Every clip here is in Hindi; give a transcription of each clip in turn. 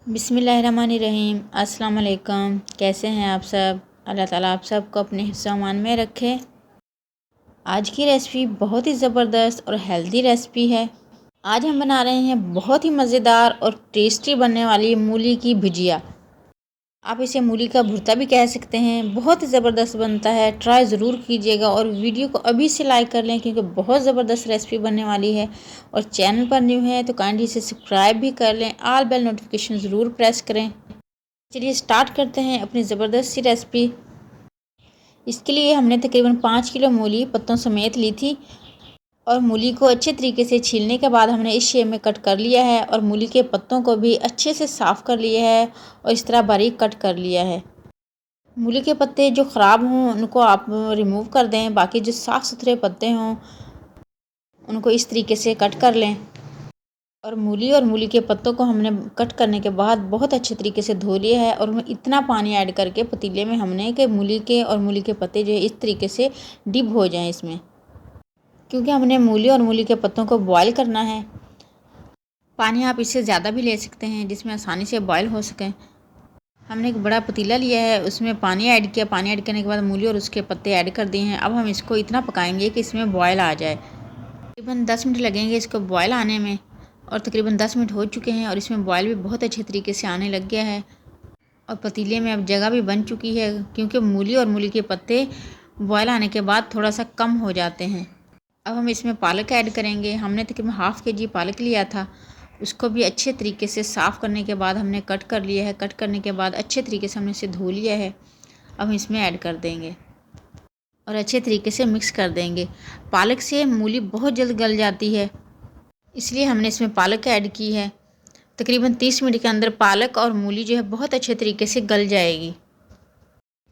बिस्मिल्लाहिर्रहमानिर्रहीम। अस्सलाम वालेकुम। कैसे हैं आप सब? अल्लाह ताला आप सबको अपने हिफ्ज़-ओ-अमान में रखे। आज की रेसिपी बहुत ही ज़बरदस्त और हेल्दी रेसिपी है। आज हम बना रहे हैं बहुत ही मज़ेदार और टेस्टी बनने वाली मूली की भुजिया। आप इसे मूली का भुर्ता भी कह सकते हैं। बहुत ही ज़बरदस्त बनता है, ट्राई ज़रूर कीजिएगा और वीडियो को अभी से लाइक कर लें क्योंकि बहुत ज़बरदस्त रेसिपी बनने वाली है। और चैनल पर न्यू है तो काइंडली इसे सब्सक्राइब भी कर लें, ऑल बेल नोटिफिकेशन ज़रूर प्रेस करें। चलिए स्टार्ट करते हैं अपनी ज़बरदस्त सी रेसिपी। इसके लिए हमने तकरीबन 5 किलो मूली पत्तों समेत ली थी और मूली को अच्छे तरीके से छीलने के बाद हमने इस शेप में कट कर लिया है और मूली के पत्तों को भी अच्छे से साफ़ कर लिया है और इस तरह बारीक कट कर लिया है। मूली के पत्ते जो ख़राब हों उनको आप रिमूव कर दें, बाकी जो साफ़ सुथरे पत्ते हों उनको इस तरीके से कट कर लें। और मूली के पत्तों को हमने कट करने के बाद बहुत अच्छे तरीके से धो लिया है और उसमें इतना पानी ऐड करके पतीले में हमने कि मूली के पत्ते जो है इस तरीके से डिप हो जाएं इसमें, क्योंकि हमने मूली के पत्तों को बॉयल करना है। पानी आप इससे ज़्यादा भी ले सकते हैं जिसमें आसानी से बॉयल हो सकें। हमने एक बड़ा पतीला लिया है, उसमें पानी ऐड किया। पानी ऐड करने के बाद मूली और उसके पत्ते ऐड कर दिए हैं। अब हम इसको इतना पकाएंगे कि इसमें बॉयल आ जाए। तकरीबन 10 मिनट लगेंगे इसको बॉयल आने में और तकरीबन 10 मिनट हो चुके हैं और इसमें बॉयल भी बहुत अच्छे तरीके से आने लग गया है और पतीले में अब जगह भी बन चुकी है, क्योंकि मूली के पत्ते बॉयल आने के बाद थोड़ा सा कम हो जाते हैं। अब हम इसमें पालक ऐड करेंगे। हमने तकरीबन ½ kg पालक लिया था, उसको भी अच्छे तरीके से साफ़ करने के बाद हमने कट कर लिया है। कट करने के बाद अच्छे तरीके से हमने इसे धो लिया है। अब हम इसमें ऐड कर देंगे और अच्छे तरीके से मिक्स कर देंगे। पालक से मूली बहुत जल्द गल जाती है, इसलिए हमने इसमें पालक ऐड की है। तकरीबन 30 मिनट के अंदर पालक और मूली जो है बहुत अच्छे तरीके से गल जाएगी।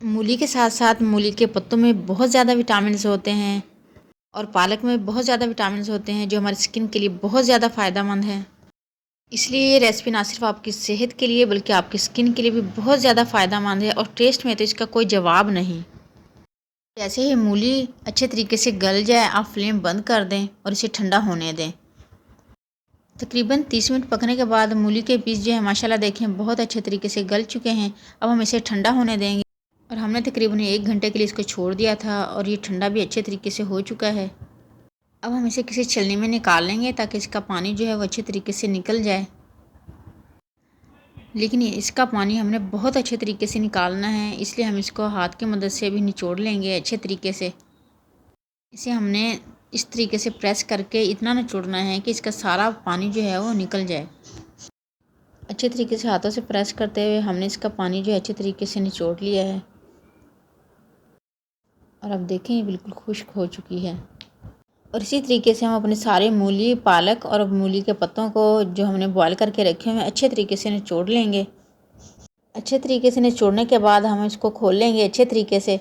मूली के साथ साथ मूली के पत्तों में बहुत ज़्यादा विटामिन्स होते हैं और पालक में बहुत ज़्यादा विटामिन्स होते हैं जो हमारी स्किन के लिए बहुत ज़्यादा फ़ायदेमंद है। इसलिए ये रेसिपी ना सिर्फ आपकी सेहत के लिए बल्कि आपकी स्किन के लिए भी बहुत ज़्यादा फ़ायदेमंद है और टेस्ट में तो इसका कोई जवाब नहीं। जैसे ही मूली अच्छे तरीके से गल जाए आप फ्लेम बंद कर दें और इसे ठंडा होने दें। तकरीबन 30 मिनट पकने के बाद मूली के पीस जो है माशाल्लाह देखें बहुत अच्छे तरीके से गल चुके हैं। अब हम इसे ठंडा होने देंगे और हमने तकरीबन 1 घंटे के लिए इसको छोड़ दिया था और ये ठंडा भी अच्छे तरीके से हो चुका है। अब हम इसे किसी छलनी में निकाल लेंगे ताकि इसका पानी जो है वो अच्छे तरीके से निकल जाए। लेकिन इसका पानी हमने बहुत अच्छे तरीके से निकालना है, इसलिए हम इसको हाथ की मदद से भी निचोड़ लेंगे अच्छे तरीके से। इसे हमने इस तरीके से प्रेस करके इतना निचोड़ना है कि इसका सारा पानी जो है वो निकल जाए। अच्छे तरीके से हाथों से प्रेस करते हुए हमने इसका पानी जो है अच्छे तरीके से निचोड़ लिया है और अब देखें ये बिल्कुल खुश्क हो चुकी है। और इसी तरीके से हम अपने सारे मूली, पालक और मूली के पत्तों को जो हमने बॉयल करके रखे हुए हैं अच्छे तरीके से निचोड़ लेंगे। अच्छे तरीके से निचोड़ने के बाद हम इसको खोल लेंगे अच्छे तरीके से।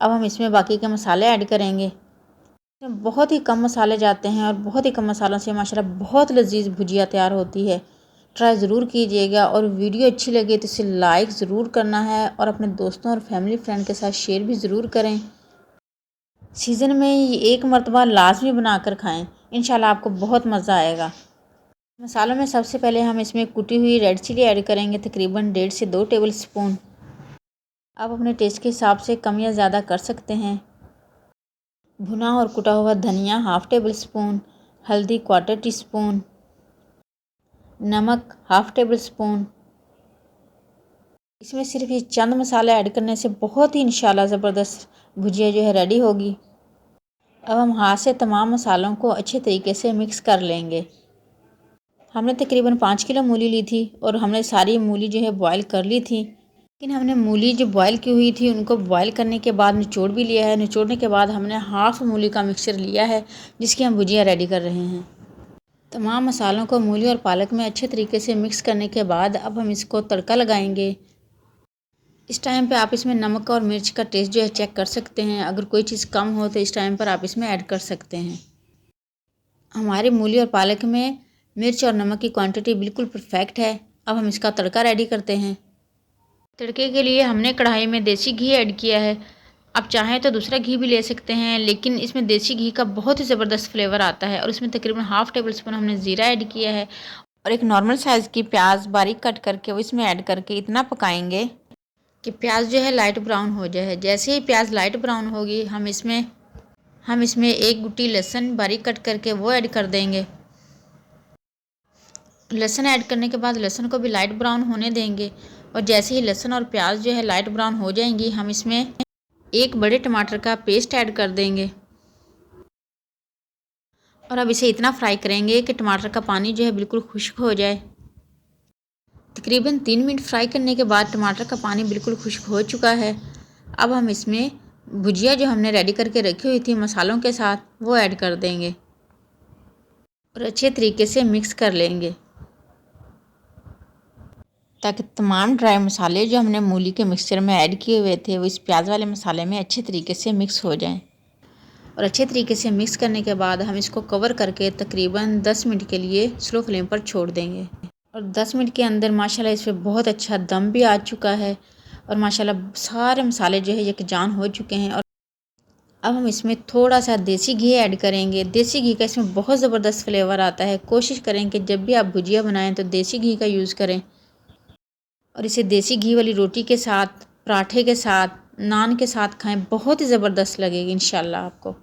अब हम इसमें बाकी के मसाले ऐड करेंगे। इसमें बहुत ही कम मसाले जाते हैं और बहुत ही कम मसालों से माशाल्लाह बहुत लजीज भुजिया तैयार होती है। ट्राई ज़रूर कीजिएगा और वीडियो अच्छी लगे तो इसे लाइक ज़रूर करना है और अपने दोस्तों और फैमिली फ्रेंड के साथ शेयर भी ज़रूर करें। सीज़न में ये एक मरतबा लाजमी बना कर खाएँ, इंशाल्लाह आपको बहुत मज़ा आएगा। मसालों में सबसे पहले हम इसमें कुटी हुई रेड चिली ऐड करेंगे, तकरीबन 1.5 से 2 टेबल स्पून। आप अपने टेस्ट के हिसाब से कम या ज़्यादा कर सकते हैं। भुना और कुटा हुआ धनिया ½ टेबल स्पून, हल्दी 1/4 टीस्पून, नमक ½ टेबल स्पून। इसमें सिर्फ ये चंद मसाले ऐड करने से बहुत ही इंशाल्लाह ज़बरदस्त भुजिया जो है रेडी होगी। अब हम हाथ से तमाम मसालों को अच्छे तरीके से मिक्स कर लेंगे। हमने तकरीबन 5 किलो मूली ली थी और हमने सारी मूली जो है बॉयल कर ली थी, लेकिन हमने मूली जो बॉयल की हुई थी उनको बॉयल करने के बाद निचोड़ भी लिया है। निचोड़ने के बाद हमने हाफ़ मूली का मिक्सचर लिया है जिसकी हम भुजिया रेडी कर रहे हैं। तमाम मसालों को मूली और पालक में अच्छे तरीके से मिक्स करने के बाद अब हम इसको तड़का लगाएंगे। इस टाइम पे आप इसमें नमक और मिर्च का टेस्ट जो है चेक कर सकते हैं। अगर कोई चीज़ कम हो तो इस टाइम पर आप इसमें ऐड कर सकते हैं। हमारे मूली और पालक में मिर्च और नमक की क्वांटिटी बिल्कुल परफेक्ट है। अब हम इसका तड़का रेडी करते हैं। तड़के के लिए हमने कढ़ाई में देसी घी ऐड किया है। आप चाहें तो दूसरा घी भी ले सकते हैं, लेकिन इसमें देसी घी का बहुत ही ज़बरदस्त फ्लेवर आता है। और इसमें तकरीबन ½ टेबल स्पून हमने ज़ीरा ऐड किया है और एक नॉर्मल साइज़ की प्याज बारीक कट करके वो इसमें ऐड करके इतना पकाएंगे कि प्याज जो है लाइट ब्राउन हो जाए। जैसे ही प्याज लाइट ब्राउन होगी हम इसमें एक गुट्टी लहसुन बारीक कट करके वो ऐड कर देंगे। लहसुन ऐड करने के बाद लहसुन को भी लाइट ब्राउन होने देंगे और जैसे ही लहसुन और प्याज जो है लाइट ब्राउन हो जाएंगी हम इसमें एक बड़े टमाटर का पेस्ट ऐड कर देंगे और अब इसे इतना फ्राई करेंगे कि टमाटर का पानी जो है बिल्कुल खुश्क हो जाए। तकरीबन 3 मिनट फ्राई करने के बाद टमाटर का पानी बिल्कुल खुश्क हो चुका है। अब हम इसमें भुजिया जो हमने रेडी करके रखी हुई थी मसालों के साथ वो ऐड कर देंगे और अच्छे तरीके से मिक्स कर लेंगे ताकि तमाम ड्राई मसाले जो हमने मूली के मिक्सचर में ऐड किए हुए थे वो इस प्याज वाले मसाले में अच्छे तरीके से मिक्स हो जाएं। और अच्छे तरीके से मिक्स करने के बाद हम इसको कवर करके तकरीबन 10 मिनट के लिए स्लो फ्लेम पर छोड़ देंगे और 10 मिनट के अंदर माशाल्लाह इस पर बहुत अच्छा दम भी आ चुका है और माशाल्लाह सारे मसाले जो है यकजान हो चुके हैं। और अब हम इसमें थोड़ा सा देसी घी ऐड करेंगे। देसी घी का इसमें बहुत ज़बरदस्त फ्लेवर आता है। कोशिश करें कि जब भी आप भुजिया बनाएं तो देसी घी का यूज़ करें और इसे देसी घी वाली रोटी के साथ, पराठे के साथ, नान के साथ खाएं, बहुत ही ज़बरदस्त लगेगी इंशाल्लाह आपको।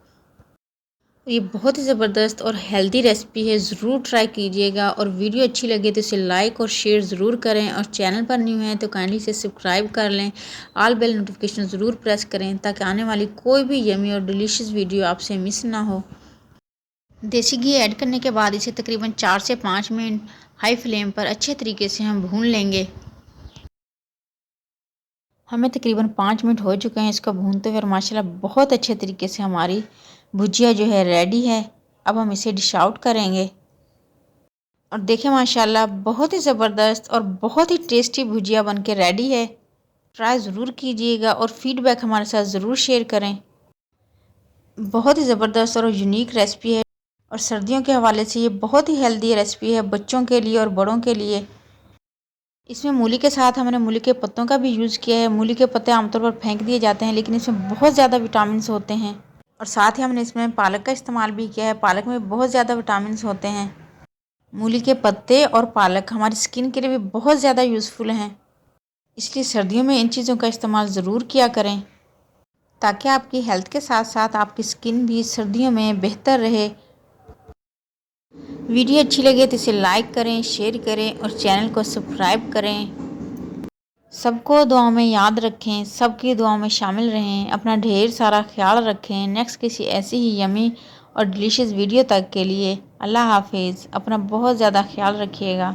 ये बहुत ही ज़बरदस्त और हेल्दी रेसिपी है, ज़रूर ट्राई कीजिएगा और वीडियो अच्छी लगे तो इसे लाइक और शेयर ज़रूर करें और चैनल पर न्यू हैं तो काइंडली इसे सब्सक्राइब कर लें। ऑल बेल नोटिफिकेशन ज़रूर प्रेस करें ताकि आने वाली कोई भी यमी और डिलीशियस वीडियो आपसे मिस ना हो। देसी घी ऐड करने के बाद इसे तकरीबन 4 से 5 मिनट हाई फ्लेम पर अच्छे तरीके से हम भून लेंगे। हमें तकरीबन 5 मिनट हो चुके हैं इसको भूनते हुए और माशाल्लाह बहुत अच्छे तरीके से हमारी भुजिया जो है रेडी है। अब हम इसे डिश आउट करेंगे और देखें माशाल्लाह बहुत ही ज़बरदस्त और बहुत ही टेस्टी भुजिया बन के रेडी है। ट्राई ज़रूर कीजिएगा और फीडबैक हमारे साथ ज़रूर शेयर करें। बहुत ही ज़बरदस्त और यूनिक रेसिपी है और सर्दियों के हवाले से ये बहुत ही हेल्दी रेसिपी है बच्चों के लिए और बड़ों के लिए। इसमें मूली के साथ हमने मूली के पत्तों का भी यूज़ किया है। मूली के पत्ते आमतौर पर फेंक दिए जाते हैं लेकिन इसमें बहुत ज़्यादा विटामिन्स होते हैं और साथ ही हमने इसमें पालक का इस्तेमाल भी किया है। पालक में बहुत ज़्यादा विटामिन्स होते हैं। मूली के पत्ते और पालक हमारी स्किन के लिए भी बहुत ज़्यादा यूज़फुल हैं, इसलिए सर्दियों में इन चीज़ों का इस्तेमाल ज़रूर किया करें ताकि आपकी हेल्थ के साथ साथ आपकी स्किन भी सर्दियों में बेहतर रहे। वीडियो अच्छी लगे तो इसे लाइक करें, शेयर करें और चैनल को सब्सक्राइब करें। सबको दुआओं में याद रखें, सबकी दुआओं में शामिल रहें। अपना ढेर सारा ख्याल रखें। नेक्स्ट किसी ऐसी ही यमी और डिलीशियस वीडियो तक के लिए अल्लाह हाफिज़। अपना बहुत ज़्यादा ख्याल रखिएगा।